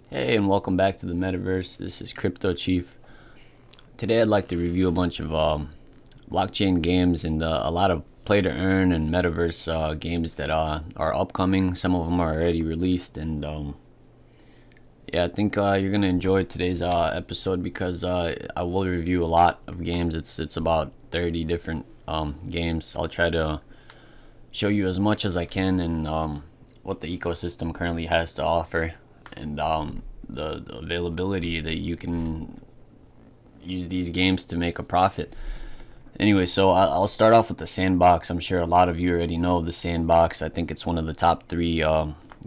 Hey, and welcome back to the Metaverse. This is Crypto Chief. Today, I'd like to review a bunch of blockchain games and a lot of play to earn and Metaverse games that are upcoming. Some of them are already released, and yeah, I think you're gonna enjoy today's episode because I will review a lot of games. It's about 30 different games. I'll try to show you as much as I can and what the ecosystem currently has to offer and the availability that you can use these games to make a profit. Anyway, so I'll start off with the Sandbox. I'm sure a lot of you already know of the Sandbox. I think it's one of the top three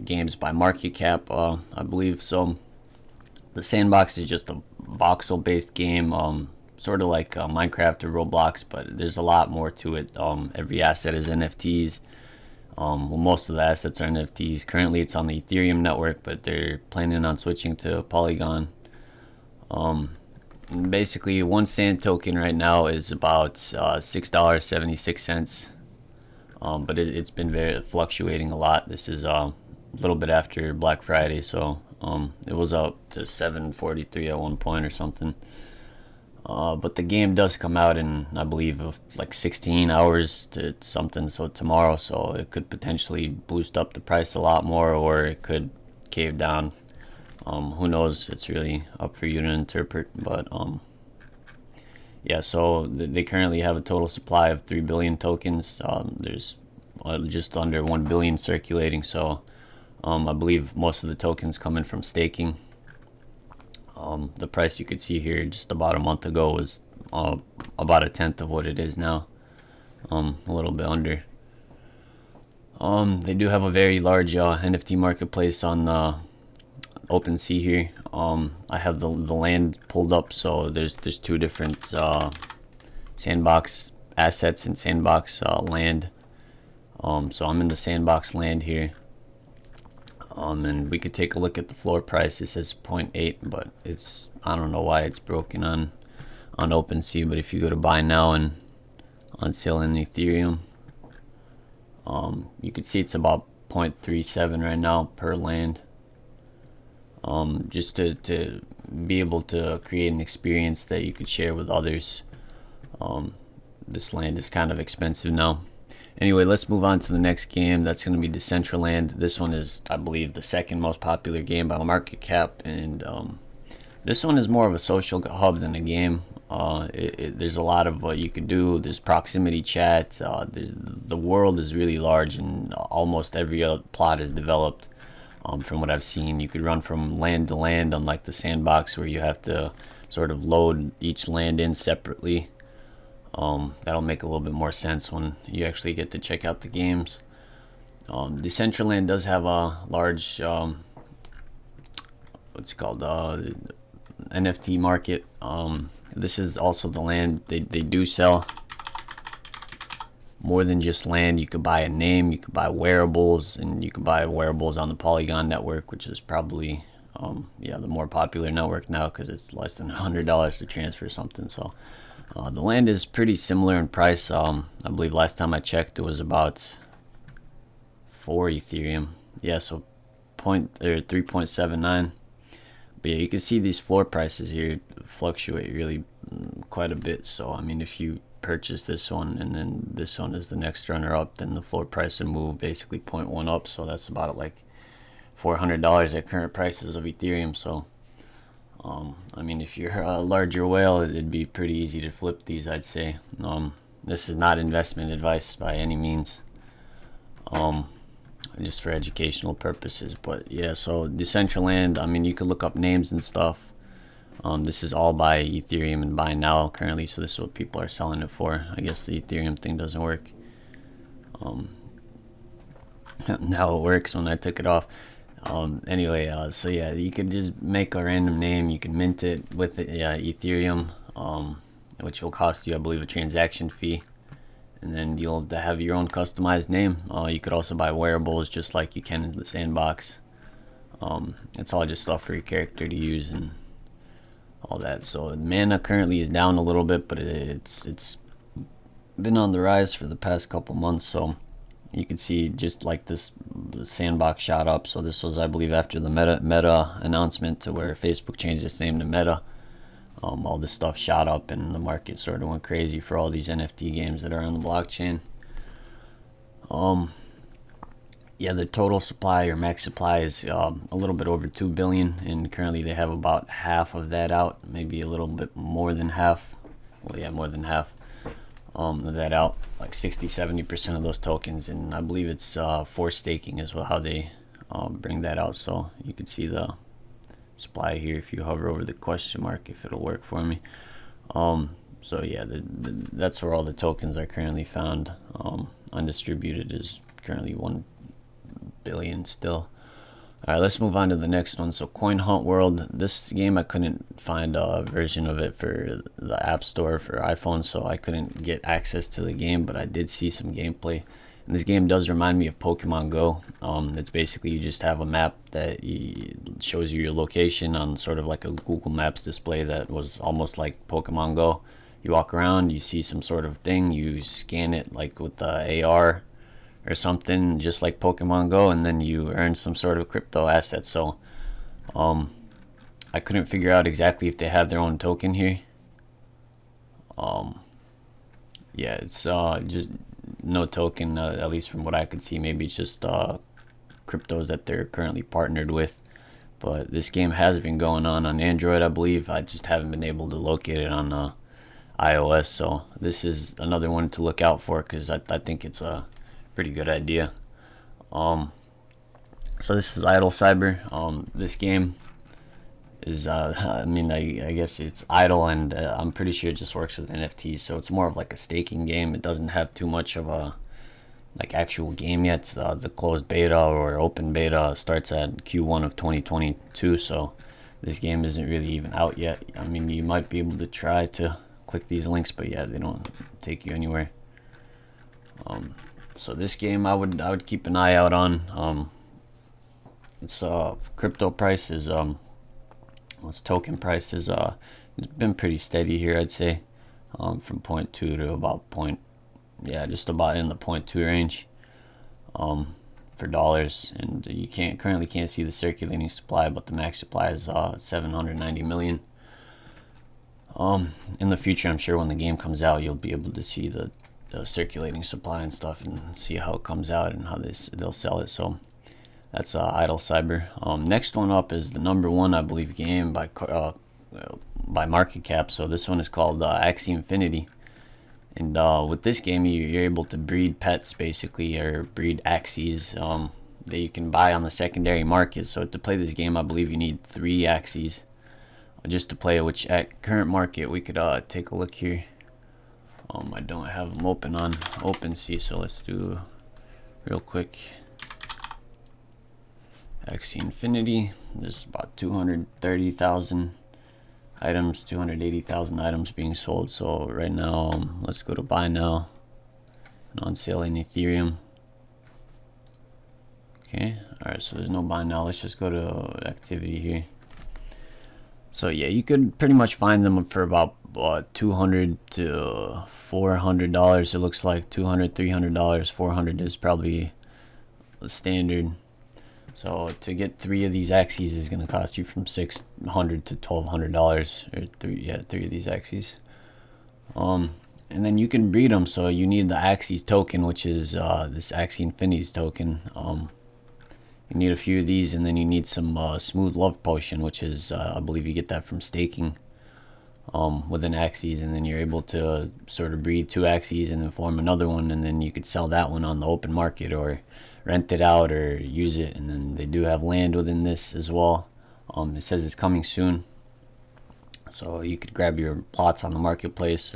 games by market cap, I believe. So the Sandbox is just a voxel based game, sort of like Minecraft or Roblox, but there's a lot more to it. Every asset is NFTs. Well, most of the assets are NFTs. Currently, it's on the Ethereum network, but they're planning on switching to Polygon. Basically, one sand token right now is about $6.76. But it's been very fluctuating a lot. This is a little bit after Black Friday, so it was up to 7.43 at one point or something. But the game does come out in, I believe, of like 16 hours to something, so tomorrow. So it could potentially boost up the price a lot more, or it could cave down. Who knows? It's really up for you to interpret. But yeah. So they currently have a total supply of 3 billion tokens. There's just under 1 billion circulating. So I believe most of the tokens coming from staking. The price you could see here just about a month ago was about a tenth of what it is now, a little bit under. They do have a very large NFT marketplace on OpenSea here. I have the land pulled up, so there's two different Sandbox assets and Sandbox land. So I'm in the Sandbox land here. And we could take a look at the floor price. It says 0.8, but I don't know why it's broken on OpenSea. But if you go to buy now and on sale in Ethereum, you can see it's about 0.37 right now per land. Just to be able to create an experience that you could share with others. This land is kind of expensive now. Anyway, let's move on to the next game. That's going to be Decentraland. This one is, I believe, the second most popular game by market cap, and this one is more of a social hub than a game. There's a lot of what you could do. There's proximity chat. The world is really large, and almost every plot is developed. From what I've seen, you could run from land to land, unlike the Sandbox, where you have to sort of load each land in separately. That'll make a little bit more sense when you actually get to check out the games. Decentraland does have a large what's it called NFT market. This is also the land they do sell more than just land. You could buy a name, you could buy wearables, and you could buy wearables on the Polygon network, which is probably the more popular network now because it's less than $100 to transfer something. So the land is pretty similar in price. I believe last time I checked it was about 4 Ethereum. Yeah, so 3.79. But yeah, you can see these floor prices here fluctuate really quite a bit. So I mean, if you purchase this one and then this one is the next runner up, then the floor price would move basically 0.1 up. So that's about like $400 at current prices of Ethereum. So I mean, if you're a larger whale, it'd be pretty easy to flip these, I'd say. This is not investment advice by any means, just for educational purposes. But yeah, so Decentraland, I mean, you could look up names and stuff. This is all by Ethereum and buy now currently, so this is what people are selling it for. I guess the Ethereum thing doesn't work. Now it works when I took it off. Anyway, so yeah, you could just make a random name. You can mint it with Ethereum, which will cost you, I believe, a transaction fee, and then you'll have your own customized name. You could also buy wearables just like you can in the Sandbox. It's all just stuff for your character to use and all that. So mana currently is down a little bit, but it's been on the rise for the past couple months. So you can see just like this, the Sandbox shot up. So this was, I believe, after the Meta announcement to where Facebook changed its name to Meta. All this stuff shot up and the market sort of went crazy for all these NFT games that are on the blockchain. Yeah, the total supply or max supply is a little bit over 2 billion, and currently they have about half of that out, maybe a little bit more than half. Well, yeah, more than half of that out, like 60-70% of those tokens, and I believe it's for staking as well, how they bring that out. So you can see the supply here if you hover over the question mark, if it'll work for me. So yeah, that's where all the tokens are currently found. Undistributed is currently 1 billion still. All right, let's move on to the next one. So Coin Hunt World. This game, I couldn't find a version of it for the App Store for iPhone, so I couldn't get access to the game, but I did see some gameplay. And this game does remind me of Pokemon Go. It's basically, you just have a map that shows you your location on sort of like a Google Maps display that was almost like Pokemon Go. You walk around, you see some sort of thing, you scan it like with the AR or something, just like Pokemon Go, and then you earn some sort of crypto asset. So I couldn't figure out exactly if they have their own token here. Yeah, it's just no token, at least from what I could see. Maybe it's just cryptos that they're currently partnered with. But this game has been going on Android, I believe. I just haven't been able to locate it on iOS. So this is another one to look out for, because I think it's a pretty good idea. So this is Idle Cyber. This game is I mean, I guess it's idle, and I'm pretty sure it just works with NFTs, so it's more of like a staking game. It doesn't have too much of a like actual game yet. The closed beta or open beta starts at Q1 of 2022, so this game isn't really even out yet. I mean, you might be able to try to click these links, but yeah, they don't take you anywhere. So this game I would keep an eye out on. Its crypto price is its token price is it's been pretty steady here, I'd say, from 0.2 to about just about in the 0.2 range for dollars. And you currently can't see the circulating supply, but the max supply is 790 million. In the future, I'm sure when the game comes out, you'll be able to see the circulating supply and stuff, and see how it comes out and how they'll sell it. So that's Idle Cyber. Next one up is the #1, I believe, game by market cap. So this one is called Axie Infinity. And with this game, you're able to breed pets, basically, or breed Axies that you can buy on the secondary market. So to play this game, I believe you need 3 Axies just to play it, which at current market, we could take a look here. I don't have them open on OpenSea, so let's do real quick. Axie Infinity, there's about 230,000 items, 280,000 items being sold. So right now, let's go to buy now, and on sale in Ethereum. Okay, alright, so there's no buy now. Let's just go to activity here. So yeah, you could pretty much find them for about $200 to $400. It looks like $200, $300, $400 is probably the standard. So to get 3 of these Axies is going to cost you from $600 to $1,200, or 3 of these Axies. And then you can breed them. So you need the Axie's token, which is this Axie Infinity's token. You need a few of these, and then you need some Smooth Love Potion, which is I believe you get that from staking within Axies, and then you're able to sort of breed 2 Axies and then form another one, and then you could sell that one on the open market or rent it out or use it. And then they do have land within this as well. It says it's coming soon, so you could grab your plots on the marketplace.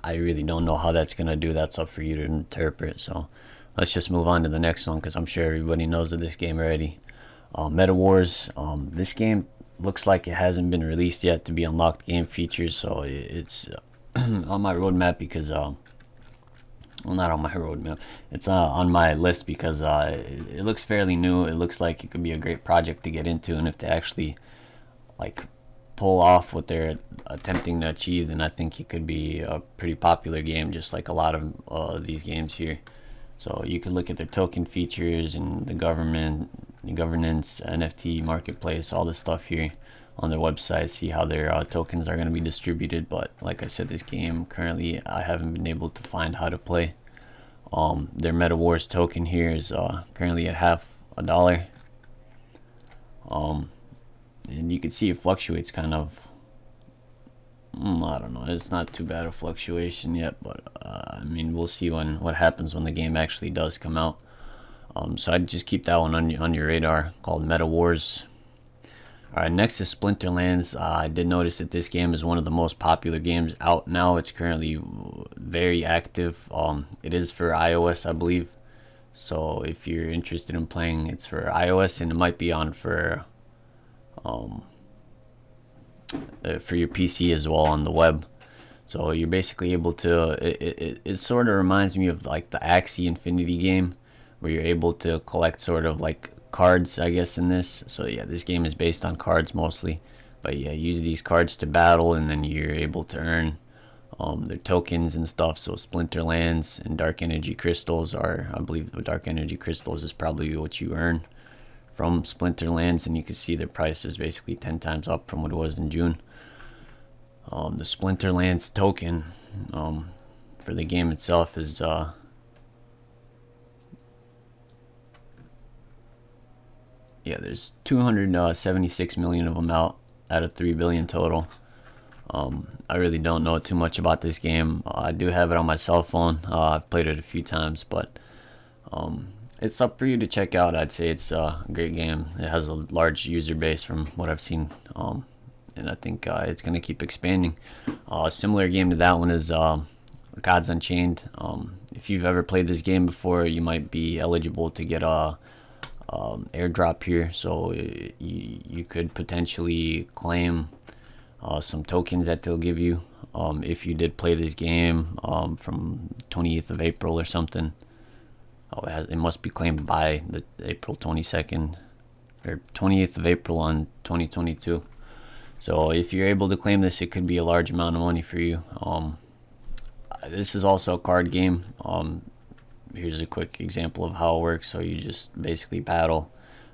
I really don't know how that's gonna do. That's up for you to interpret. So let's just move on to the next one, because I'm sure everybody knows of this game already. Meta Wars. This game looks like it hasn't been released yet to be unlocked game features, so it's on my roadmap because well, not on my roadmap, it's on my list because it looks fairly new. It looks like it could be a great project to get into, and if they actually like pull off what they're attempting to achieve, then I think it could be a pretty popular game, just like a lot of these games here. So you can look at their token features and the governance, NFT marketplace, all this stuff here on their website, see how their tokens are going to be distributed. But like I said, this game currently I haven't been able to find how to play. Their Meta Wars token here is currently at $0.50. And you can see it fluctuates kind of. I don't know, it's not too bad a fluctuation yet, but I mean, we'll see what happens when the game actually does come out. So I'd just keep that one on your radar, called Meta Wars. Alright, next is Splinterlands. I did notice that this game is one of the most popular games out now. It's currently very active. It is for iOS, I believe. So if you're interested in playing, it's for iOS, and it might be on for your PC as well on the web. So you're basically able to, it sort of reminds me of like the Axie Infinity game, where you're able to collect sort of like cards, I guess, in this. So yeah, this game is based on cards mostly, but yeah, use these cards to battle, and then you're able to earn their tokens and stuff. So Splinterlands and Dark Energy Crystals are, I believe the Dark Energy Crystals is probably what you earn from Splinterlands, and you can see their price is basically 10 times up from what it was in June. The Splinterlands token for the game itself is yeah, there's 276 million of them out of 3 billion total. I really don't know too much about this game. I do have it on my cell phone. I've played it a few times, but it's up for you to check out. I'd say it's a great game. It has a large user base from what I've seen, and I think it's going to keep expanding. A similar game to that one is Gods Unchained. If you've ever played this game before, you might be eligible to get a airdrop here, so you could potentially claim some tokens that they'll give you if you did play this game from 28th of April or something. It must be claimed by the April 22nd or 28th of April on 2022. So if you're able to claim this, it could be a large amount of money for you. This is also a card game. Here's a quick example of how it works. So you just basically battle.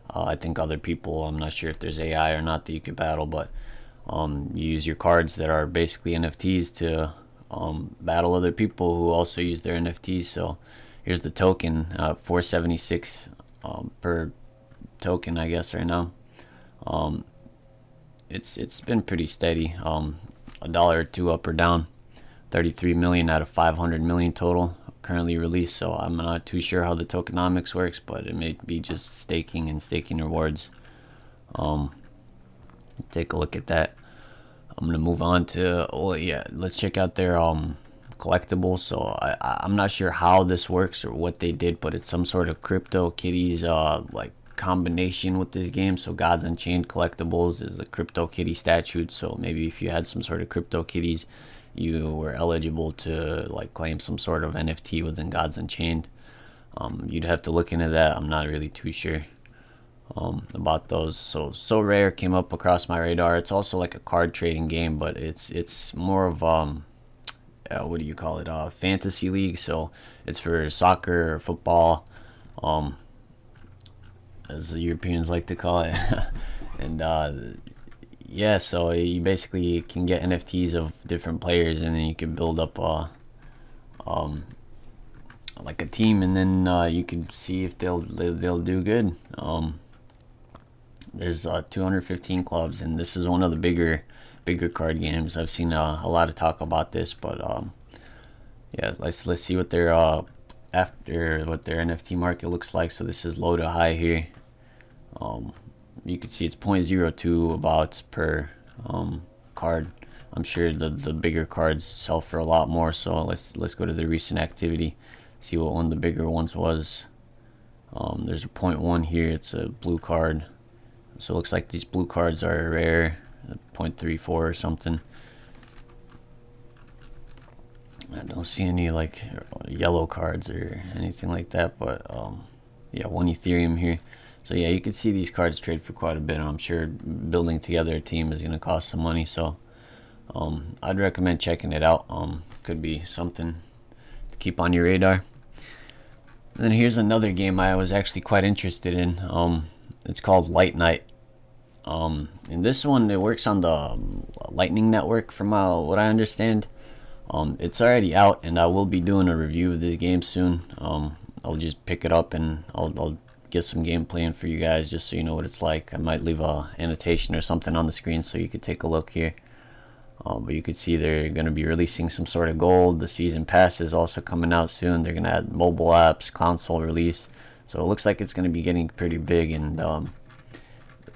I think other people, I'm not sure if there's AI or not that you could battle, but you use your cards that are basically NFTs to battle other people who also use their NFTs. So here's the token, 476 per token, I guess, right now. It's been pretty steady, a dollar or two up or down. 33 million out of 500 million total currently released. So I'm not too sure how the tokenomics works, but it may be just staking and staking rewards. Take a look at that. I'm gonna move on to, oh yeah, let's check out their collectibles. So I'm not sure how this works or what they did, but it's some sort of Crypto Kitties like combination with this game. So Gods Unchained collectibles is a Crypto Kitty statue. So maybe if you had some sort of Crypto Kitties, you were eligible to like claim some sort of NFT within Gods Unchained. You'd have to look into that. I'm not really too sure about those. So Sorare came up across my radar. It's also like a card trading game, but it's more of what do you call it, fantasy league. So it's for soccer or football, as the Europeans like to call it. And yeah, so you basically can get NFTs of different players, and then you can build up like a team, and then you can see if they'll do good. There's 215 clubs, and this is one of the bigger card games. I've seen a lot of talk about this, but yeah, let's see what their after what their NFT market looks like. So this is low to high here. You can see it's 0.02 about per card. I'm sure the bigger cards sell for a lot more. So let's go to the recent activity, see what one of the bigger ones was. There's a 0.1 here. It's a blue card. So it looks like these blue cards are rare, 0.34 or something. I don't see any like yellow cards or anything like that, but yeah, 1 Ethereum here. So yeah, you can see these cards trade for quite a bit, and I'm sure building together a team is going to cost some money. So I'd recommend checking it out. Could be something to keep on your radar. And then here's another game I was actually quite interested in. It's called Nite. And this one, it works on the Lightning Network from what I understand. It's already out, and I will be doing a review of this game soon. I'll just pick it up and I'll get some gameplay in for you guys just so you know what it's like. I might leave a annotation or something on the screen so you could take a look here. But you could see they're going to be releasing some sort of gold. The season pass is also coming out soon. They're going to add mobile apps, console release. So it looks like it's going to be getting pretty big, and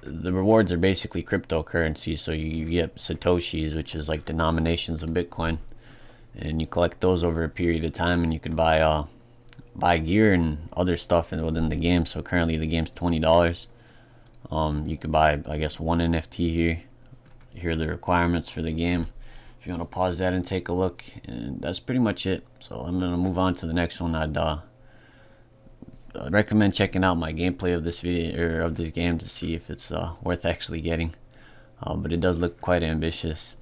the rewards are basically cryptocurrency. So you get Satoshis, which is like denominations of Bitcoin, and you collect those over a period of time, and you could buy gear and other stuff within the game. So currently the game's $20. You could buy, I guess, one NFT here. Here are the requirements for the game. If you want to pause that and take a look, and that's pretty much it. So I'm gonna move on to the next one. I'd recommend checking out my gameplay of this video or of this game to see if it's worth actually getting. But it does look quite ambitious.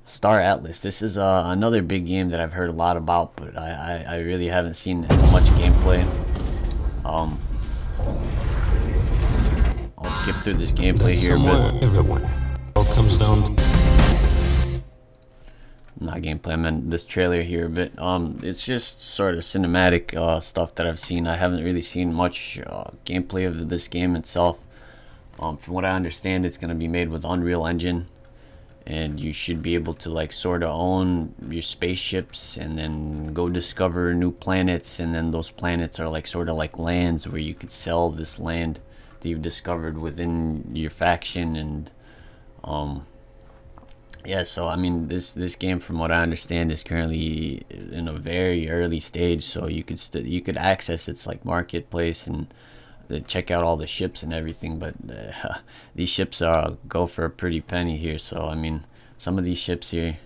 Star Atlas. This is another big game that I've heard a lot about, but I really haven't seen much gameplay. I'll skip through this gameplay here, but everyone all comes down to not gameplay, I meant this trailer here, but it's just sort of cinematic stuff that I've seen. I haven't really seen much gameplay of this game itself. From what I understand, it's going to be made with Unreal Engine, and you should be able to like sort of own your spaceships and then go discover new planets, and then those planets are like sort of like lands where you could sell this land that you've discovered within your faction. And yeah, so I mean, this game, from what I understand, is currently in a very early stage. So you could access its like marketplace and check out all the ships and everything. But these ships go for a pretty penny here. So I mean, some of these ships here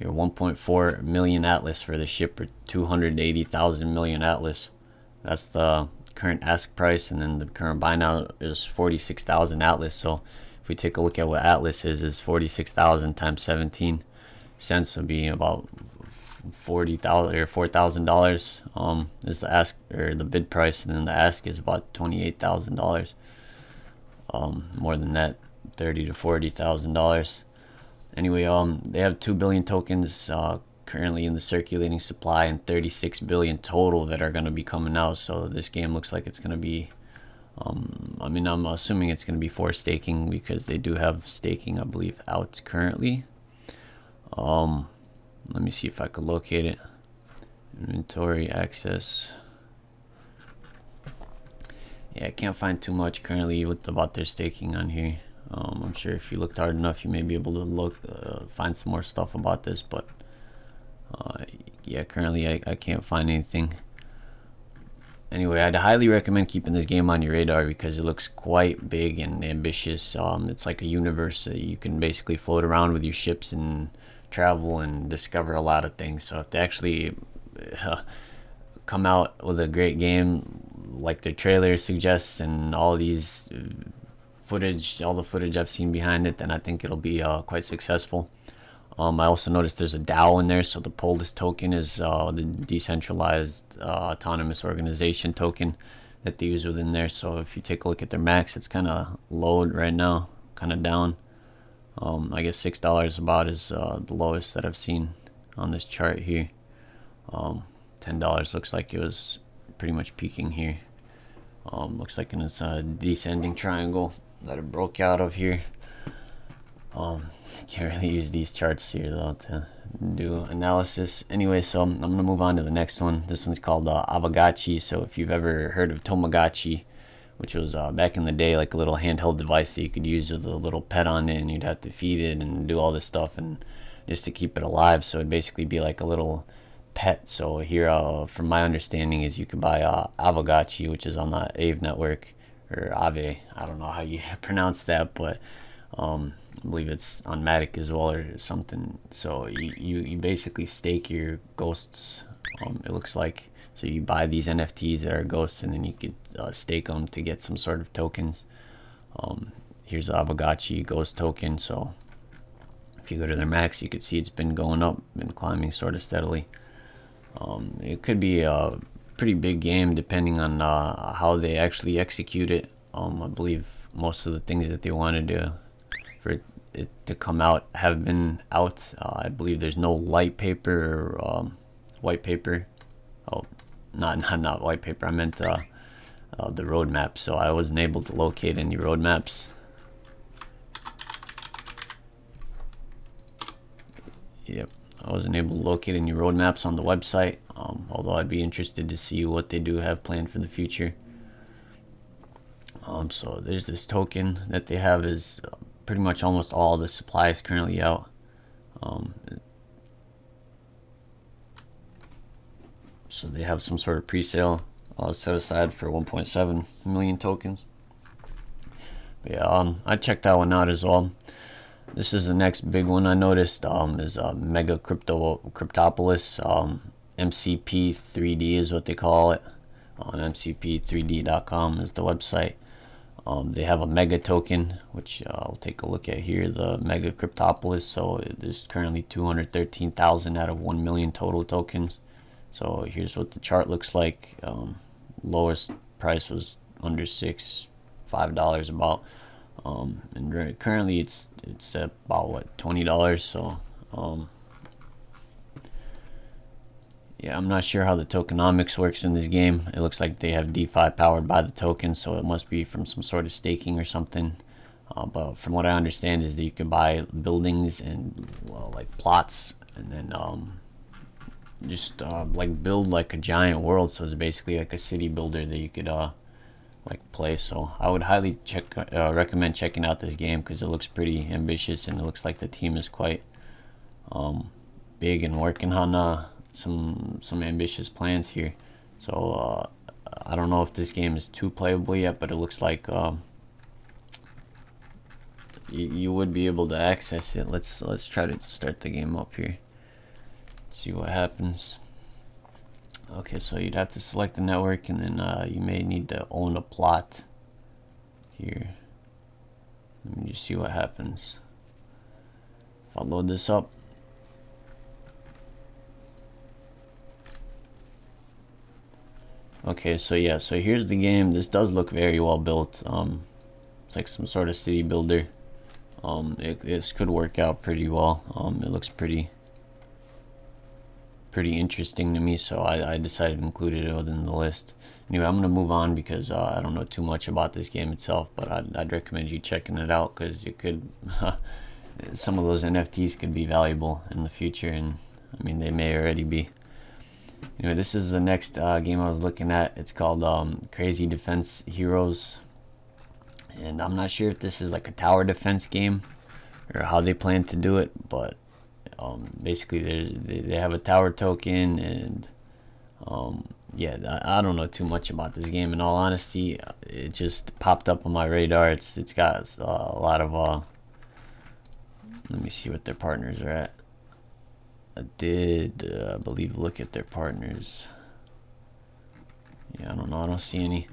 1.4 million Atlas for the ship, or 280,000 million Atlas. That's the current ask price, and then the current buy now is 46,000 Atlas. So if we take a look at what Atlas is 46,000 times 17 cents would be about 40,000 or $4,000 is the ask or the bid price, and then the ask is about $28,000. More than that, $30,000 to $40,000. Anyway, they have 2 billion tokens currently in the circulating supply, and 36 billion total that are going to be coming out. So this game looks like it's going to be I mean, I'm assuming it's going to be for staking, because they do have staking, I believe, out currently. Let me see if I could locate it. Inventory access. Yeah, I can't find too much currently about their staking on here. I'm sure if you looked hard enough, you may be able to find some more stuff about this, but yeah, currently I can't find anything. Anyway, I'd highly recommend keeping this game on your radar because it looks quite big and ambitious. It's like a universe that you can basically float around with your ships and travel and discover a lot of things. So if they actually come out with a great game like their trailer suggests, and all these all the footage I've seen behind it, then I think it'll be quite successful. I also noticed there's a DAO in there, so the Polis token is the decentralized autonomous organization token that they use within there. So if you take a look at their max, it's kind of low right now, kind of down. I guess $6 about is the lowest that I've seen on this chart here. $10 looks like it was pretty much peaking here. Looks like it's a descending triangle that it broke out of here. Can't really use these charts here though to do analysis. Anyway, so I'm gonna move on to the next one. This one's called AaveGotchi. So if you've ever heard of Tamagotchi, which was back in the day like a little handheld device that you could use with a little pet on it, and you'd have to feed it and do all this stuff and just to keep it alive. So it'd basically be like a little pet. So here, from my understanding, is you could buy AaveGotchi, which is on the Aave network, or Aave. I don't know how you pronounce that, but I believe it's on Matic as well or something. So you basically stake your ghosts, it looks like. So you buy these NFTs that are ghosts, and then you could stake them to get some sort of tokens. Here's the AaveGotchi ghost token. So if you go to their max, you could see it's been going up, been climbing sort of steadily. It could be pretty big game depending on how they actually execute it. I believe most of the things that they wanted to for it to come out have been out. I believe there's no light paper or white paper. Oh, not white paper. I meant the roadmap. So I wasn't able to locate any roadmaps. Yep, I wasn't able to locate any roadmaps on the website. Although I'd be interested to see what they do have planned for the future. So there's this token that they have is pretty much almost all the supply is currently out. So they have some sort of pre-sale set aside for 1.7 million tokens. But yeah, I checked that one out as well. This is the next big one I noticed is Mega CryptoPolis. MCP 3D is what they call it. On mcp3d.com is the website. They have a mega token, which I'll take a look at here, the Mega CryptoPolis. So there's currently 213,000 out of 1 million total tokens. So here's what the chart looks like. Lowest price was under $5 about. And currently it's about what, $20. So yeah, I'm not sure how the tokenomics works in this game. It looks like they have DeFi powered by the token, so it must be from some sort of staking or something. But from what I understand is that you can buy buildings and like plots, and then just like build like a giant world. So it's basically like a city builder that you could like play. So I would highly recommend checking out this game because it looks pretty ambitious, and it looks like the team is quite big and working on some ambitious plans here. So I don't know if this game is too playable yet, but it looks like you would be able to access it. Let's try to start the game up here, see what happens. Okay, so you'd have to select the network, and then you may need to own a plot here. Let me just see what happens if I load this up. Okay, so yeah, so here's the game. This does look very well built. It's like some sort of city builder. This could work out pretty well. It looks pretty interesting to me, so I decided to include it within the list. Anyway, I'm gonna move on because I don't know too much about this game itself, but I'd recommend you checking it out because it could some of those NFTs could be valuable in the future, and I mean they may already be. Anyway, this is the next game I was looking at. It's called Crazy Defense Heroes, and I'm not sure if this is like a tower defense game or how they plan to do it, but basically they have a tower token, and yeah, I don't know too much about this game in all honesty. It just popped up on my radar. It's got a lot of let me see what their partners are at. I believe look at their partners. Yeah, I don't know, I don't see any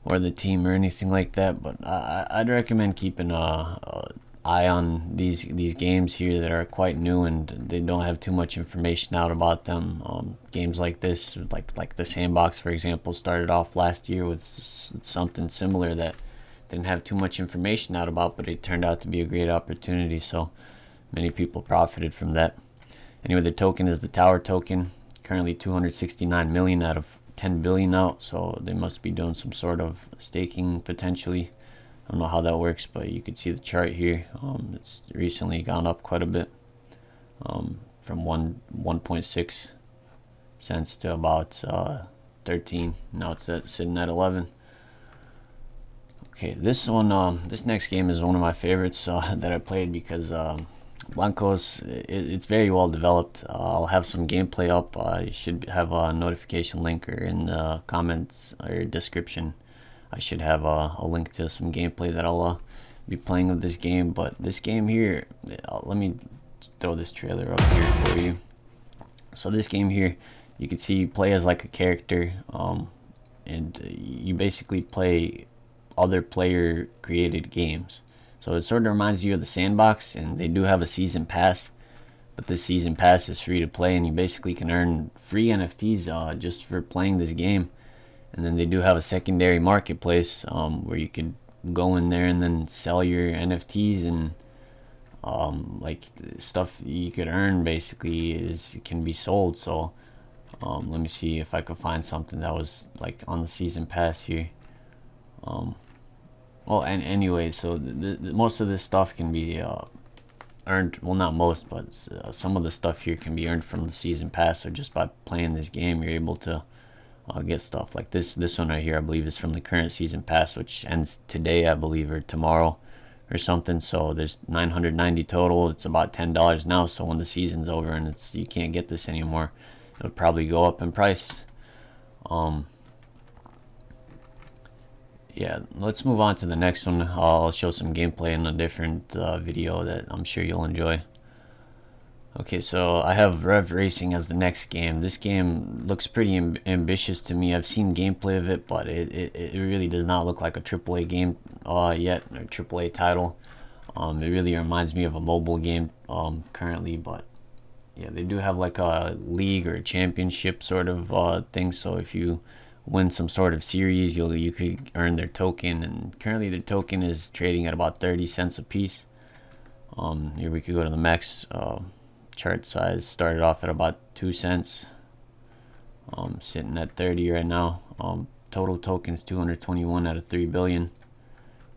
or the team or anything like that, but I'd recommend keeping a eye on these games here that are quite new and they don't have too much information out about them. Games like this, like the Sandbox, for example, started off last year with something similar that didn't have too much information out about, but it turned out to be a great opportunity, so many people profited from that. Anyway, the token is the tower token, currently 269 million out of 10 billion out, so they must be doing some sort of staking potentially. I don't know how that works, but you can see the chart here. It's recently gone up quite a bit, from 1.6 cents to about 13. Now it's sitting at 11. Okay, this one, this next game is one of my favorites that I played because Blankos, it's very well developed. I'll have some gameplay up. You should have a notification link or in the comments or description. I should have a link to some gameplay that I'll be playing with this game. But this game here, let me throw this trailer up here for you. So this game here, you can see you play as like a character, and you basically play other player created games. So it sort of reminds you of the Sandbox, and they do have a season pass, but this season pass is free to play, and you basically can earn free NFTs just for playing this game. And then they do have a secondary marketplace where you could go in there and then sell your NFTs, and like stuff you could earn basically can be sold. So let me see if I could find something that was like on the season pass here. Well, and anyway, so most of this stuff can be earned. Well, not most, but some of the stuff here can be earned from the season pass, or just by playing this game you're able to get stuff like this one right here. I believe is from the current season pass, which ends today, I believe, or tomorrow or something. So there's 990 total. It's about $10 now, so when the season's over and you can't get this anymore, it'll probably go up in price. Yeah, let's move on to the next one. I'll show some gameplay in a different video that I'm sure you'll enjoy. Okay, so I have Rev Racing as the next game. This game looks pretty ambitious to me. I've seen gameplay of it, but it really does not look like a AAA game yet, or AAA title. It really reminds me of a mobile game currently, but yeah, they do have like a league or a championship sort of thing. So if you win some sort of series, you could earn their token, and currently their token is trading at about 30 cents a piece. Here we could go to the max chart size. Started off at about 2 cents, sitting at 30 right now. Total tokens 221 out of 3 billion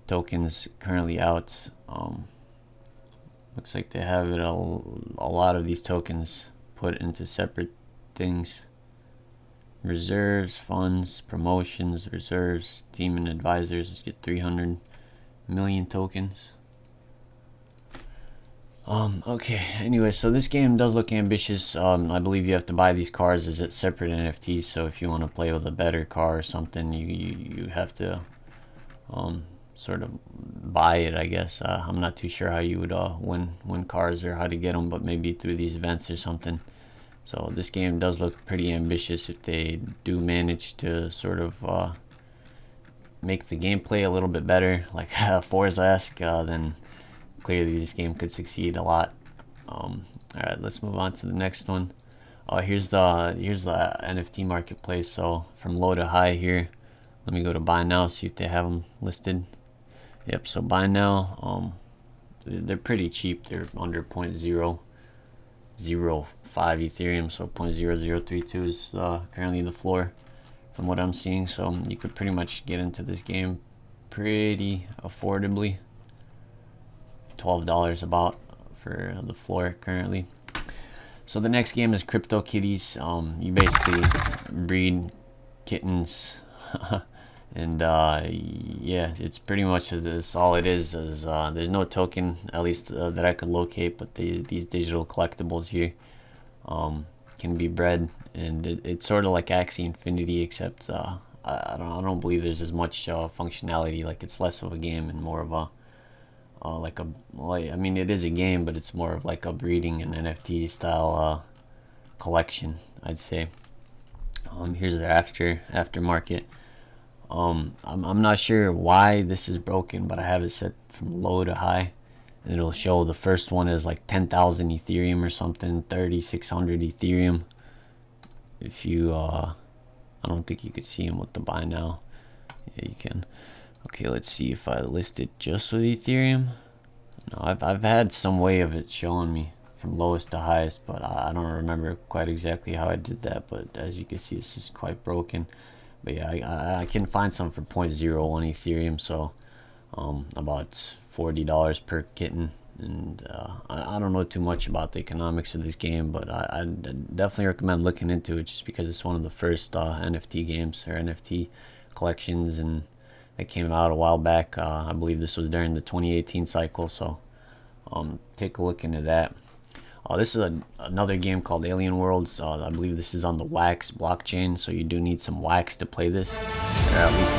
tokens currently out. Looks like they have it a lot of these tokens put into separate things: reserves, funds, promotions, reserves, team and advisors. Let's get 300 million tokens. Okay, anyway, so this game does look ambitious. I believe you have to buy these cars as separate NFTs, so if you want to play with a better car or something, you have to sort of buy it, I guess. I'm not too sure how you would win cars or how to get them, but maybe through these events or something. So this game does look pretty ambitious if they do manage to sort of make the gameplay a little bit better, like Forza-esque, then clearly this game could succeed a lot. Alright, let's move on to the next one. Here's the NFT marketplace. So from low to high here, let me go to buy now, see if they have them listed. Yep, so buy now. They're pretty cheap. They're under 0.005 Ethereum, so 0.0032 is currently the floor from what I'm seeing. So you could pretty much get into this game pretty affordably. $12 about for the floor currently. So the next game is Kitties. You basically breed kittens and yeah, it's pretty much as all it is. There's no token, at least that I could locate, but these digital collectibles here can be bred, and it's sort of like Axie Infinity, except I don't believe there's as much functionality. Like, it's less of a game and more of a I mean, it is a game, but it's more of like a breeding and NFT style collection, I'd say. Here's the aftermarket. I'm not sure why this is broken, but I have it set from low to high, and it'll show the first one is like 10,000 Ethereum or something, 3,600 Ethereum. If you I don't think you could see them with the buy now. Yeah, you can. Okay, let's see if I list it just with Ethereum. No, I've had some way of it showing me from lowest to highest, but I don't remember quite exactly how I did that. But as you can see, this is quite broken. But yeah, I can find some for 0.01 Ethereum, so about $40 per kitten. And I don't know too much about the economics of this game, but I definitely recommend looking into it, just because it's one of the first NFT games or NFT collections, and it came out a while back. I believe this was during the 2018 cycle, so take a look into that. This is another game called Alien Worlds. I believe this is on the Wax blockchain, so you do need some Wax to play this, or at least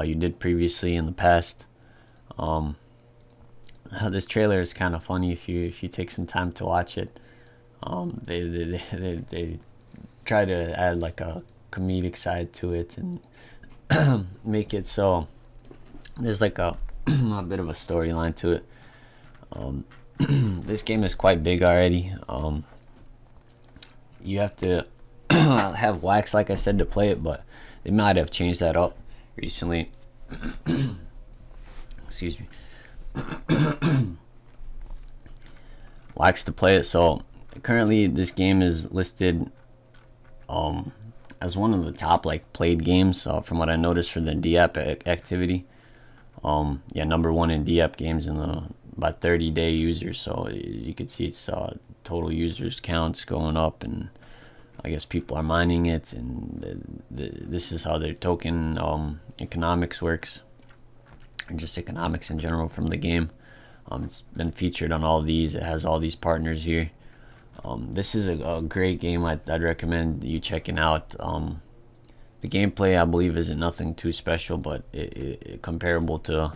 you did previously in the past. This trailer is kind of funny if you take some time to watch it. They try to add like a comedic side to it and make it so there's like a bit of a storyline to it. This game is quite big already. You have to have wax, like I said, to play it, but they might have changed that up recently. Excuse me. Wax to play it. So currently this game is listed as one of the top like played games from what I noticed for the DApp activity. Yeah, #1 in DApp games in the about 30-day users. So as you can see, it's total users counts going up, and I guess people are mining it, and this is how their token economics works, and just economics in general from the game. It's been featured on all these. It has all these partners here. This is a great game. I'd recommend you checking out. The gameplay, I believe, isn't nothing too special, but it comparable to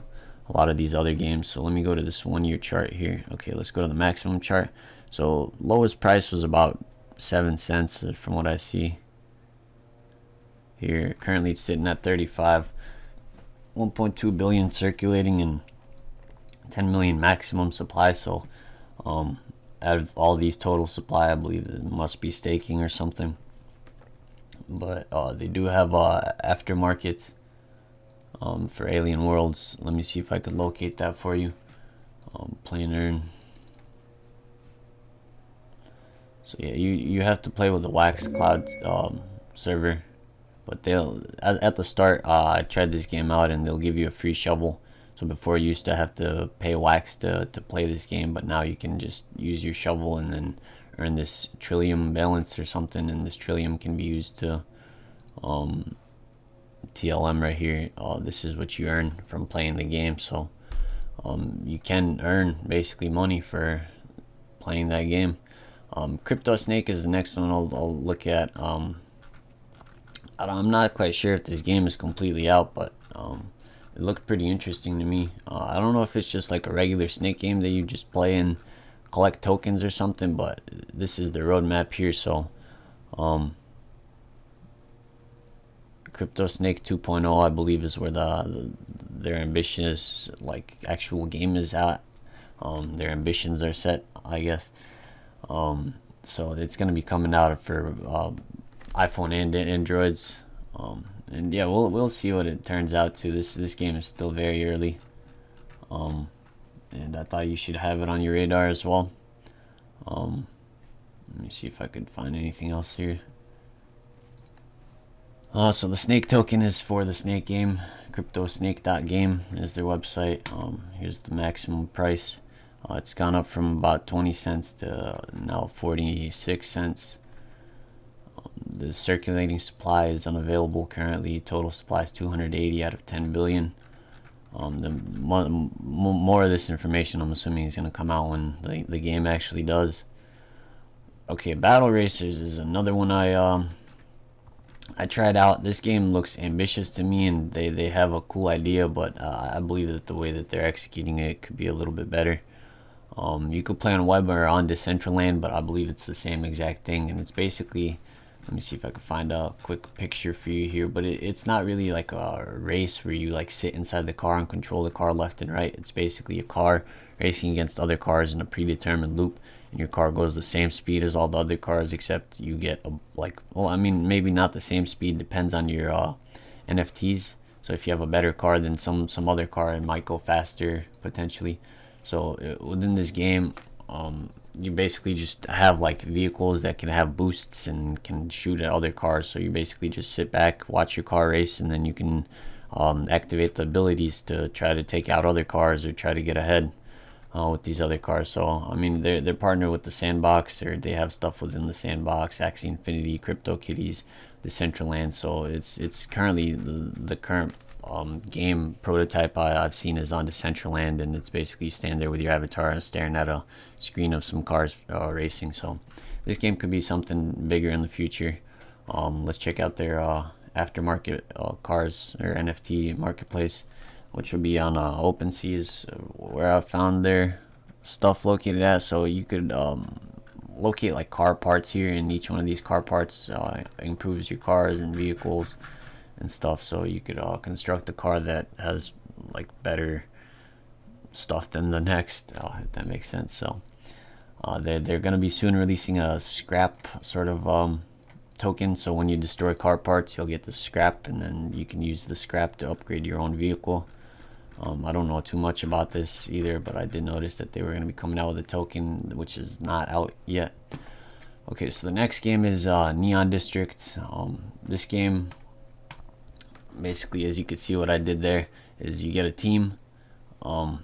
a lot of these other games. So let me go to this 1 year chart here. Okay, let's go to the maximum chart. So lowest price was about 7 cents from what I see here. Currently it's sitting at 35. 1.2 billion circulating and 10 million maximum supply. So out of all these total supply, I believe it must be staking or something. But they do have aftermarket for Alien Worlds. Let me see if I could locate that for you. Play and earn. So yeah, you have to play with the Wax Cloud server, but they'll at the start I tried this game out, and they'll give you a free shovel. So before you used to have to pay Wax to play this game, but now you can just use your shovel and then earn this Trillium balance or something, and this Trillium can be used to TLM right here. This is what you earn from playing the game. So you can earn basically money for playing that game. Crypto Snake is the next one I'll look at. I'm not quite sure if this game is completely out, but it looked pretty interesting to me. I don't know if it's just like a regular Snake game that you just play and collect tokens or something, but this is the roadmap here. So Crypto Snake 2.0, I believe, is where their ambitious like actual game is at. Their ambitions are set, I guess. So it's going to be coming out for iPhone and Androids. And yeah, we'll see what it turns out to. This game is still very early. And I thought you should have it on your radar as well. Let me see if I could find anything else here. So the Snake token is for the Snake game. CryptoSnake.game is their website. Here's the maximum price. It's gone up from about 20 cents to now 46 cents. The circulating supply is unavailable currently. Total supply is 280 out of 10 billion. More of this information, I'm assuming, is going to come out when the game actually does. Okay, Battle Racers is another one I tried out. This game looks ambitious to me, and they have a cool idea, but I believe that the way that they're executing it could be a little bit better. You could play on web or on Decentraland, but I believe it's the same exact thing, and it's basically, let me see if I can find a quick picture for you here, but it's not really like a race where you like sit inside the car and control the car left and right. It's basically a car racing against other cars in a predetermined loop, and your car goes the same speed as all the other cars, except you get well, I mean, maybe not the same speed, depends on your NFTs. So if you have a better car than some other car, it might go faster potentially. So within this game, you basically just have like vehicles that can have boosts and can shoot at other cars. So you basically just sit back, watch your car race, and then you can activate the abilities to try to take out other cars or try to get ahead with these other cars. So I mean, they're partnered with the Sandbox, or they have stuff within the Sandbox, Axie Infinity, Crypto Kitties, Decentraland. So it's currently the current game prototype I've seen is on Decentraland, and it's basically you stand there with your avatar staring at a screen of some cars racing. So this game could be something bigger in the future. Let's check out their aftermarket cars or NFT marketplace, which will be on OpenSea, is where I found their stuff located at. So you could locate like car parts here, and each one of these car parts improves your cars and vehicles and stuff. So you could construct a car that has like better stuff than the next, if that makes sense. So they're going to be soon releasing a scrap sort of token. So when you destroy car parts, you'll get the scrap, and then you can use the scrap to upgrade your own vehicle. I don't know too much about this either, but I did notice that they were going to be coming out with a token, which is not out yet. Okay, so the next game is Neon District. This game, basically, as you can see what I did there, is you get a team of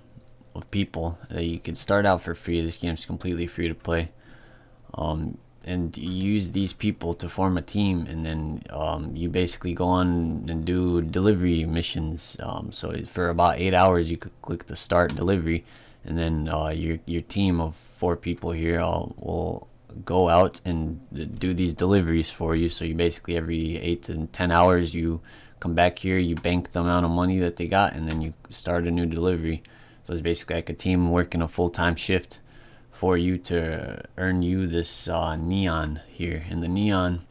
people that you can start out for free. This game's completely free to play. And you use these people to form a team, and then you basically go on and do delivery missions. So for about 8 hours you could click the start delivery, and then your team of 4 people here will go out and do these deliveries for you. So you basically, every 8 to 10 hours, you come back here, you bank the amount of money that they got, and then you start a new delivery. So it's basically like a team working a full-time shift for you to earn you this neon here. And the neon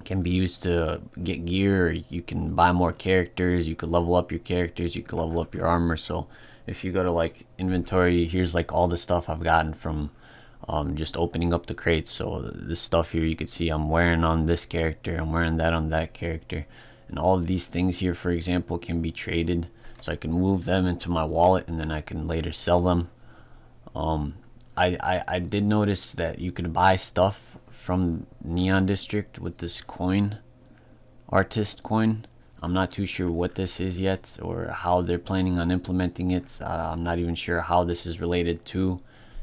can be used to get gear, or you can buy more characters, you could level up your characters, you could level up your armor. So if you go to like inventory, here's like all the stuff I've gotten from just opening up the crates. So this stuff here, you could see I'm wearing on this character, I'm wearing that on that character, and all of these things here, for example, can be traded. So I can move them into my wallet, and then I can later sell them. I did notice that you could buy stuff from Neon District with this coin, artist coin. I'm not too sure what this is yet, or how they're planning on implementing it. I'm not even sure how this is related to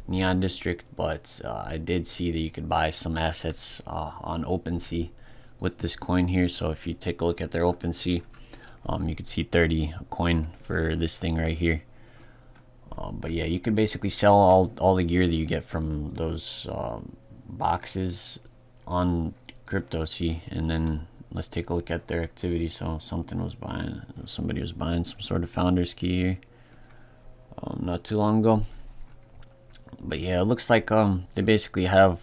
Neon District, but I did see that you could buy some assets on OpenSea with this coin here. So if you take a look at their OpenSea, you can see 30 coin for this thing right here. But yeah, you can basically sell all the gear that you get from those boxes on CryptoSea. And then let's take a look at their activity. So somebody was buying some sort of founder's key here not too long ago. But yeah, it looks like they basically have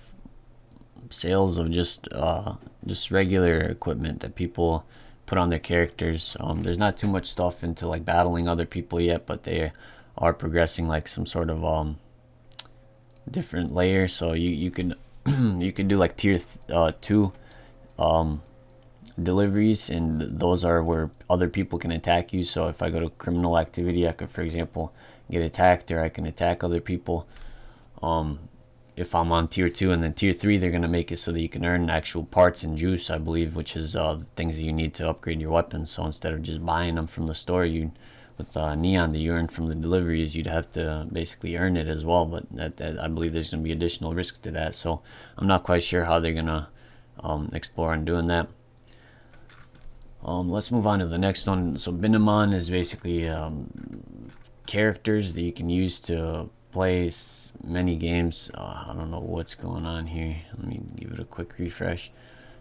sales of just regular equipment that people put on their characters. There's not too much stuff into like battling other people yet, but they are progressing like some sort of different layer. So you could you could do like tier 2 deliveries, and those are where other people can attack you. So if I go to criminal activity, I could, for example, get attacked, or I can attack other people if I'm on tier 2. And then tier 3, they're gonna make it so that you can earn actual parts and juice, I believe, which is things that you need to upgrade your weapons. So instead of just buying them from the store, with neon that you earn from the deliveries, you'd have to basically earn it as well. But that I believe there's gonna be additional risk to that. So I'm not quite sure how they're gonna explore on doing that. Let's move on to the next one. So Binamon is basically characters that you can use to play many games. I don't know what's going on here. Let me give it a quick refresh.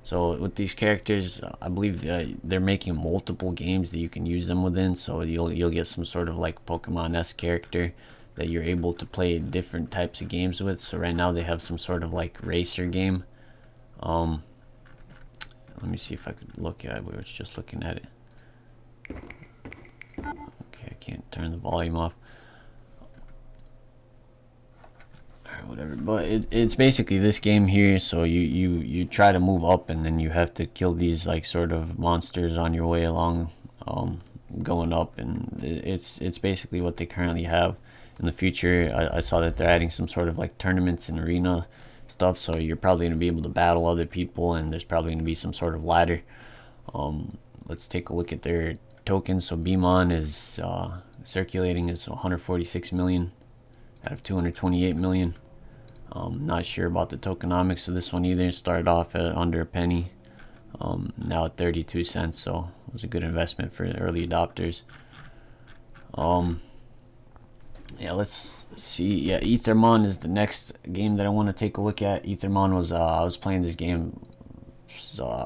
So with these characters, I believe they're making multiple games that you can use them within. So you'll get some sort of like Pokemon-esque character that you're able to play different types of games with. So right now they have some sort of like racer game. Let me see if I could look at it. We were just looking at it. Okay, I can't turn the volume off. Whatever, but it's basically this game here. So you try to move up, and then you have to kill these like sort of monsters on your way along, going up. And it's basically what they currently have. In the future, I saw that they're adding some sort of like tournaments and arena stuff, so you're probably going to be able to battle other people, and there's probably going to be some sort of ladder. Let's take a look at their tokens. So Beamon is circulating is 146 million out of 228 million. Not sure about the tokenomics of this one either. It started off at under a penny, now at 32 cents, so it was a good investment for the early adopters. Yeah, let's see. Yeah, Ethermon is the next game that I want to take a look at. Ethermon was I was playing this game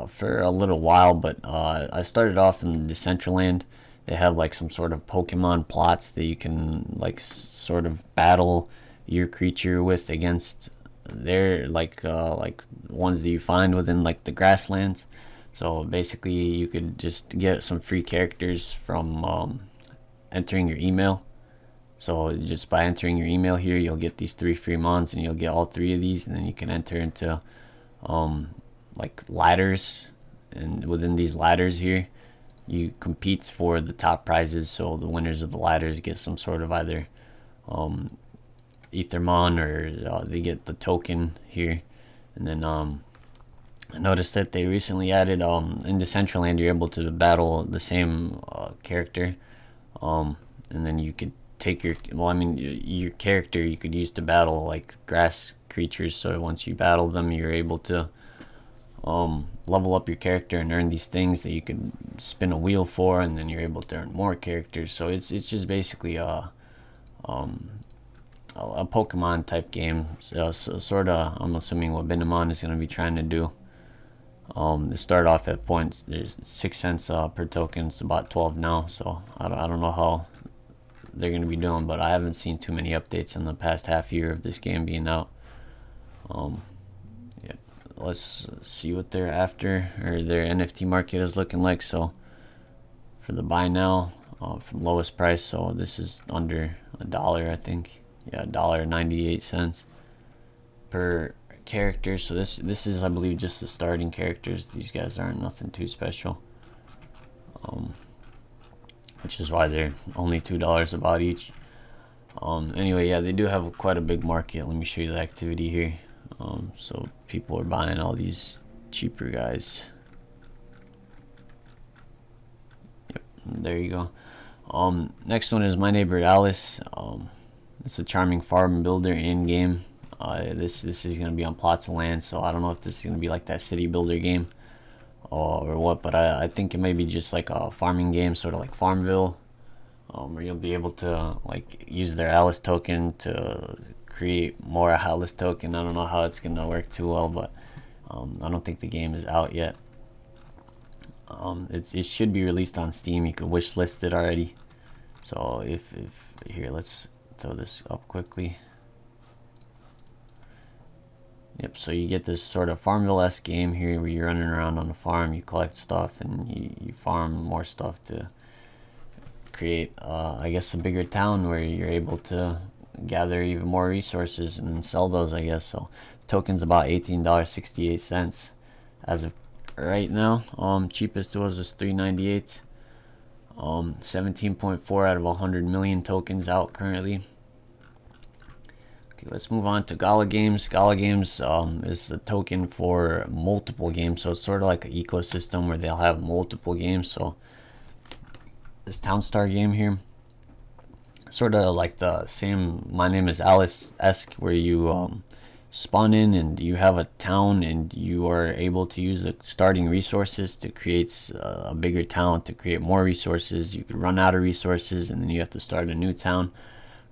for a little while, but I started off in Decentraland. They have like some sort of Pokemon plots that you can like sort of battle your creature with against their like ones that you find within like the grasslands. So basically you could just get some free characters from entering your email So just by entering your email here, you'll get these 3 free mons, and you'll get all 3 of these, and then you can enter into like ladders, and within these ladders here, you compete for the top prizes. So the winners of the ladders get some sort of either Ethermon, or they get the token here. And then I noticed that they recently added in Decentraland, you're able to battle the same character, and then you could take your your character you could use to battle like grass creatures. So once you battle them, you're able to level up your character and earn these things that you could spin a wheel for, and then you're able to earn more characters. So it's just basically a Pokemon type game. So sort of, I'm assuming what Binamon is going to be trying to do. They start off at points. There's 6 cents per token. It's about 12 now. So I don't know how they're going to be doing, but I haven't seen too many updates in the past half year of this game being out. Yeah, let's see what they're after, or their NFT market is looking like. So for the buy now, from lowest price, so this is under $1, I think. Yeah, $1.98 per character. So this is, I believe, just the starting characters. These guys aren't nothing too special, which is why they're only $2 about each. Anyway, yeah, they do have quite a big market. Let me show you the activity here. So people are buying all these cheaper guys. Yep, there you go. Next one is My Neighbor Alice. It's a charming farm builder in game. This is gonna be on plots of land, so I don't know if this is gonna be like that city builder game or what, but I think it may be just like a farming game, sort of like Farmville, where you'll be able to like use their Alice token to create more Alice token. I don't know how it's gonna work too well, but I don't think the game is out yet. It should be released on Steam. You can wishlist it already. So if here, let's throw this up quickly. Yep, so you get this sort of Farmville-esque game here where you're running around on a farm, you collect stuff, and you farm more stuff to create, I guess, a bigger town where you're able to gather even more resources and sell those, I guess. So the token's about $18.68 as of right now. Cheapest to us is $3.98. 17.4 out of 100 million tokens out currently. Okay, let's move on to Gala Games. Gala Games is a token for multiple games, so it's sort of like an ecosystem where they'll have multiple games. So this Townstar game here, sort of like the same My Name is Alice-esque, where you spawn in and you have a town, and you are able to use the starting resources to create a bigger town, to create more resources. You could run out of resources, and then you have to start a new town.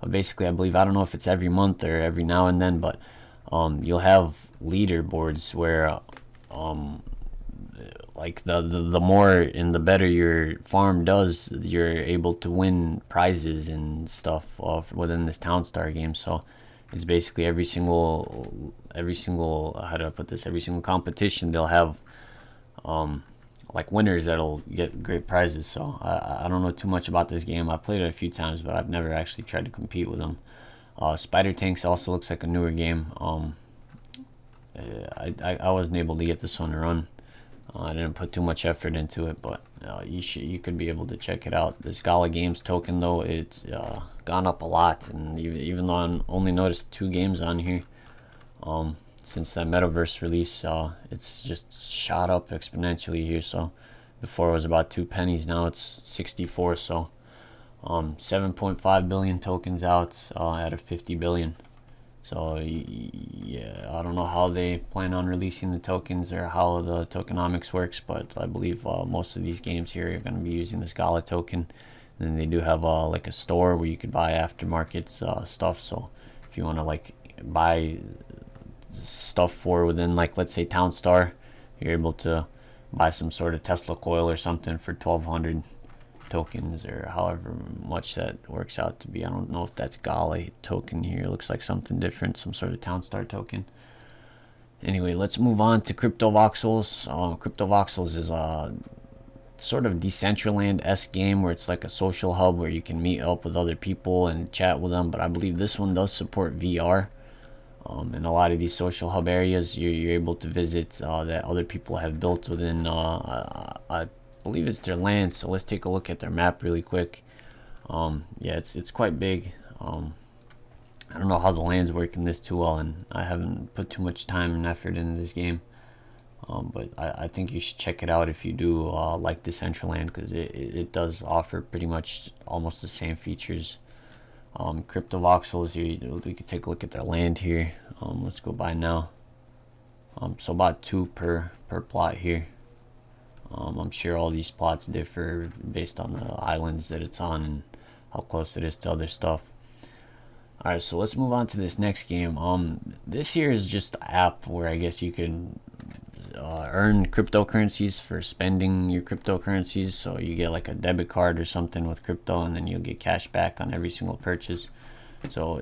Basically, I believe, I don't know if it's every month or every now and then, but you'll have leaderboards where like the more and the better your farm does, you're able to win prizes and stuff within this Townstar game. So it's basically every single how do I put this, every single competition, they'll have like winners that'll get great prizes. So I don't know too much about this game. I've played it a few times, but I've never actually tried to compete with them. Spider Tanks also looks like a newer game. I wasn't able to get this one to run. I didn't put too much effort into it, but you could be able to check it out. This Gala Games token, though, it's gone up a lot, and even though I only noticed 2 games on here since that Metaverse release, it's just shot up exponentially here. So before it was about 2 pennies, now it's 64. So 7.5 billion tokens out out of 50 billion. So yeah, I don't know how they plan on releasing the tokens or how the tokenomics works, but I believe most of these games here are going to be using this Gala token. And then they do have like a store where you could buy aftermarket stuff. So if you want to like buy stuff for within, like, let's say Townstar, you're able to buy some sort of Tesla coil or something for 1,200 tokens, or however much that works out to be. I don't know if that's Gala token here. It looks like something different, some sort of Townstar token. Anyway, let's move on to Cryptovoxels. Cryptovoxels is sort of Decentraland-esque game where it's like a social hub where you can meet up with other people and chat with them. But I believe this one does support VR. In a lot of these social hub areas, you're able to visit that other people have built within, I believe it's their land. So let's take a look at their map really quick. Yeah, it's quite big. I don't know how the lands work in this too well, and I haven't put too much time and effort into this game. But I think you should check it out if you do like Decentraland, because it does offer pretty much almost the same features. Cryptovoxels, we could take a look at their land here. Let's go by now. So about 2 per plot here. I'm sure all these plots differ based on the islands that it's on and how close it is to other stuff. Alright, so let's move on to this next game. This here is just an app where I guess you could earn cryptocurrencies for spending your cryptocurrencies. So you get like a debit card or something with crypto, and then you'll get cash back on every single purchase. So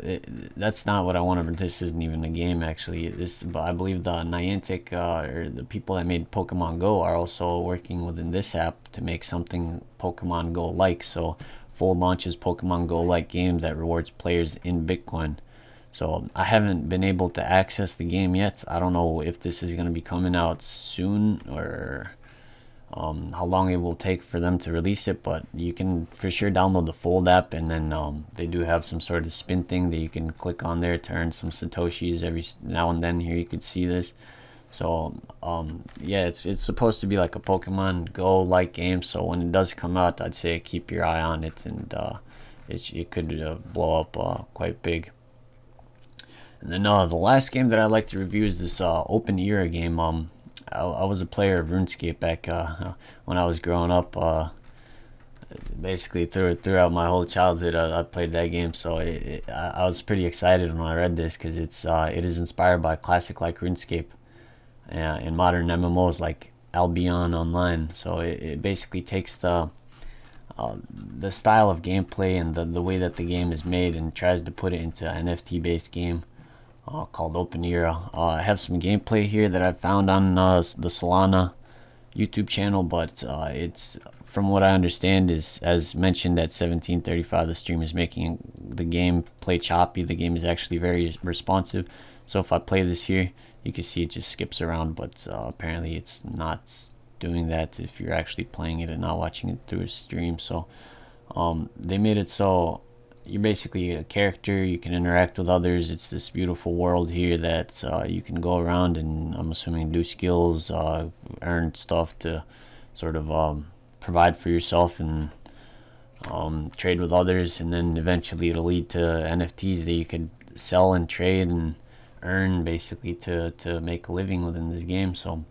that's not what I wanted, but this isn't even a game actually. But I believe the Niantic or the people that made Pokemon Go are also working within this app to make something Pokemon Go like. So Fold launches Pokemon Go like game that rewards players in Bitcoin. So I haven't been able to access the game yet. I don't know if this is going to be coming out soon or how long it will take for them to release it, but you can for sure download the Fold app, and then they do have some sort of spin thing that you can click on there to earn some Satoshis every now and then. Here you could see this. So yeah, it's supposed to be like a Pokemon Go like game, so when it does come out, I'd say keep your eye on it, and it could blow up quite big. And then the last game that I'd like to review is this open era game. I was a player of RuneScape back when I was growing up. Basically throughout my whole childhood, I played that game. So I was pretty excited when I read this, because it is inspired by classic like RuneScape and modern MMOs like Albion Online. So it basically takes the style of gameplay and the way that the game is made and tries to put it into an NFT based game called Open Era. I have some gameplay here that I found on the Solana YouTube channel, but it's, from what I understand, is as mentioned at 17:35, the stream is making the game play choppy. The game is actually very responsive. So if I play this here, you can see it just skips around, but apparently it's not doing that if you're actually playing it and not watching it through a stream. So they made it so you're basically a character, you can interact with others. It's this beautiful world here that you can go around and, I'm assuming, do skills, earn stuff to sort of provide for yourself and trade with others, and then eventually it'll lead to NFTs that you could sell and trade and earn, basically to make a living within this game. So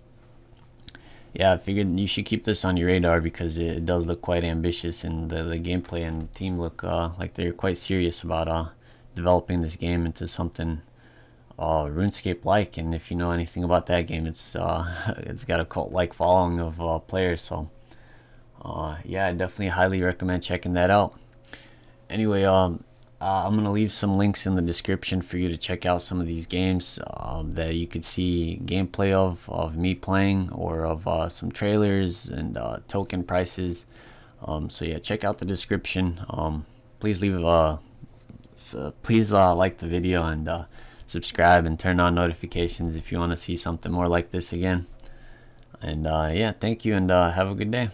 yeah, I figured you should keep this on your radar, because it does look quite ambitious, and the gameplay and the team look like they're quite serious about developing this game into something RuneScape like. And if you know anything about that game, it's got a cult like following of players. So yeah, I definitely highly recommend checking that out. Anyway, I'm going to leave some links in the description for you to check out some of these games that you could see gameplay of me playing, or of some trailers and token prices. So yeah, check out the description. Please please like the video and subscribe and turn on notifications if you want to see something more like this again. And yeah, thank you, and have a good day.